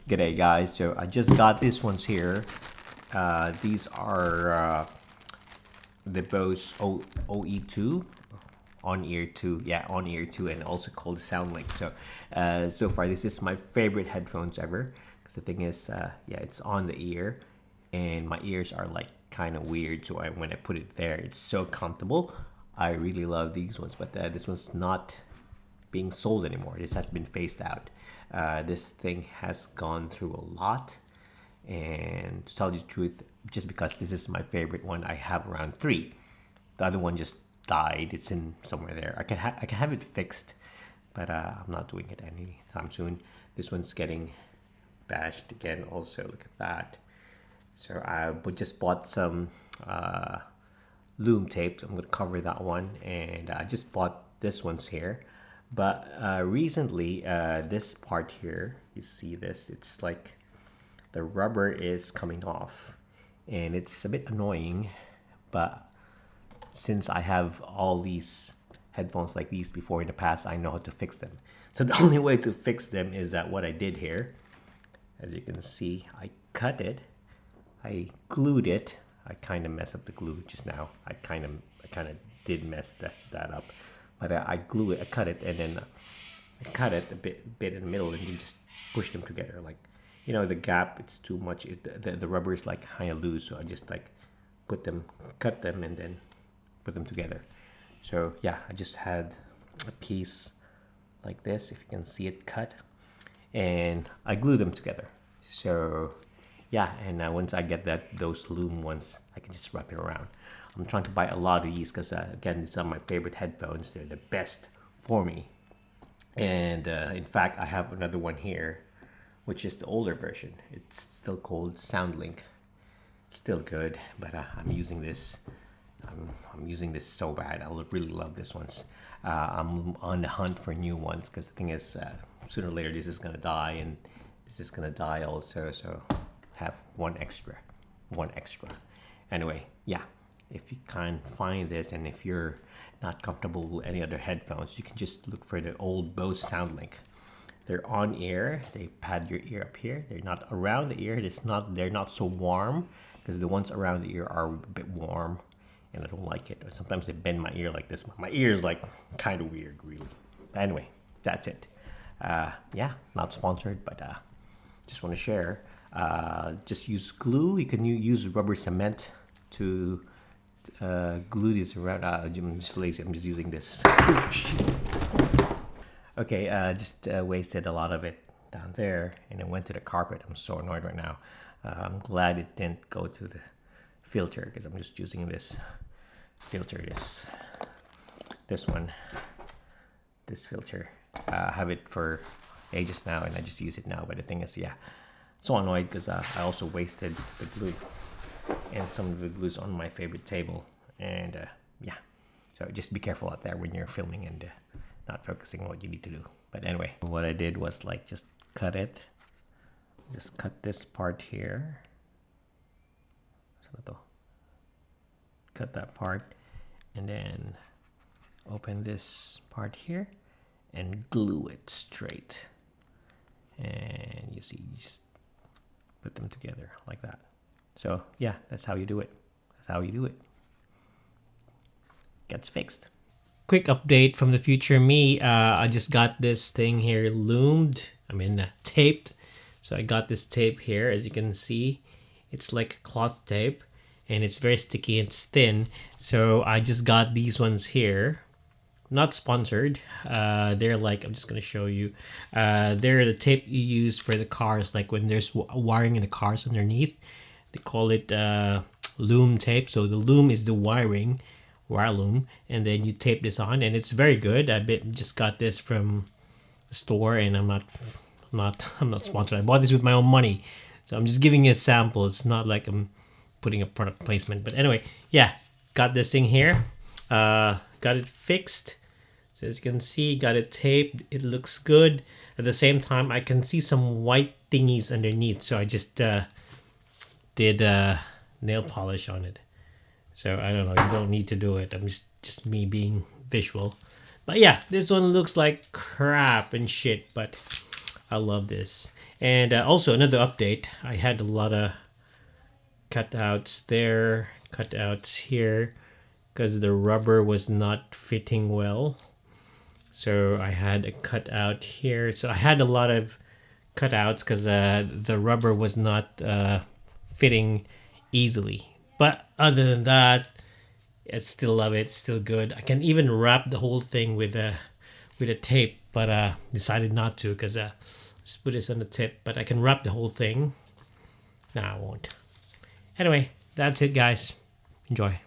G'day guys, so I just got these ones here. These are the Bose OE2 on-ear 2, yeah, on-ear 2, and also called SoundLink. So so far this is my favorite headphones ever, because the thing is, yeah, it's on the ear and my ears are like kind of weird, so when I put it there, it's so comfortable. I really love these ones, but this one's not being sold anymore. This has been phased out. This thing has gone through a lot, and to tell you the truth, just because this is my favorite one, I have around 3. The other one just died. It's in somewhere there. I can have it fixed, but I'm not doing it anytime soon. This one's getting bashed again also. Look at that. So I just bought some loom tape. I'm gonna cover that one, and I just bought this one's here. But recently, this part here, you see this, it's like the rubber is coming off, and it's a bit annoying, but since I have all these headphones like these before in the past, I know how to fix them. So the only way to fix them is that what I did here, as you can see, I cut it, I glued it. I kind of messed up the glue just now. I kind of did mess that up. But I glue it, I cut it, and then I cut it a bit in the middle, and you just push them together. Like, you know, the gap, it's too much. The rubber is like kind of loose, so I just like cut them, and then put them together. So yeah, I just had a piece like this, if you can see it cut, and I glue them together. So yeah, and once I get those loom ones, I can just wrap it around. I'm trying to buy a lot of these because, again, these are my favorite headphones. They're the best for me. And in fact, I have another one here, which is the older version. It's still called SoundLink. Still good, but I'm using this. I'm using this so bad. I really love this ones. I'm on the hunt for new ones because the thing is, sooner or later, this is gonna die, and this is gonna die also. So have one extra. Anyway, yeah. If you can't find this, and if you're not comfortable with any other headphones, you can just look for the old Bose SoundLink. They're on ear. They pad your ear up here. They're not around the ear. They're not so warm, because the ones around the ear are a bit warm, and I don't like it. Or sometimes they bend my ear like this. My ear is like kind of weird, really. But anyway, that's it. Yeah, not sponsored, but just want to share. Just use glue. You can use rubber cement to glue these around. I'm just lazy. I'm just using this. Okay, just wasted a lot of it down there, and it went to the carpet. I'm so annoyed right now. I'm glad it didn't go to the filter, because I'm just using this filter, this one, this filter. I have it for ages now, and I just use it now. But the thing is, yeah, so annoyed because I also wasted the glue. And some of the glue's on my favorite table, and yeah, so just be careful out there when you're filming and not focusing on what you need to do. But anyway, what I did was like just cut this part here, cut that part, and then open this part here and glue it straight, and you see, you just put them together like that. So yeah, that's how you do it. Gets fixed. Quick update from the future me. I just got this thing here loomed. Taped. So I got this tape here, as you can see. It's like cloth tape, and it's very sticky and it's thin. So I just got these ones here. Not sponsored. They're like, I'm just gonna show you. They're the tape you use for the cars, like when there's wiring in the cars underneath. They call it loom tape. So the loom is the wire loom, and then you tape this on, and it's very good. I just got this from the store, and I'm not sponsored. I bought this with my own money, so I'm just giving you a sample. It's not like I'm putting a product placement, but anyway, yeah, got this thing here. Got it fixed. So as you can see, got it taped. It looks good. At the same time, I can see some white thingies underneath, so I just did nail polish on it. So I don't know, you don't need to do it. I'm just me being visual. But yeah, this one looks like crap and shit, but I love this. And also another update, I had a lot of cutouts there, cutouts here, because the rubber was not fitting well. So I had a cutout here. So I had a lot of cutouts because the rubber was not fitting easily. But other than that, I still love it. Still good. I can even wrap the whole thing with a tape, but decided not to because let's put this on the tip. But I can wrap the whole thing. No, I won't. Anyway, that's it, guys. Enjoy.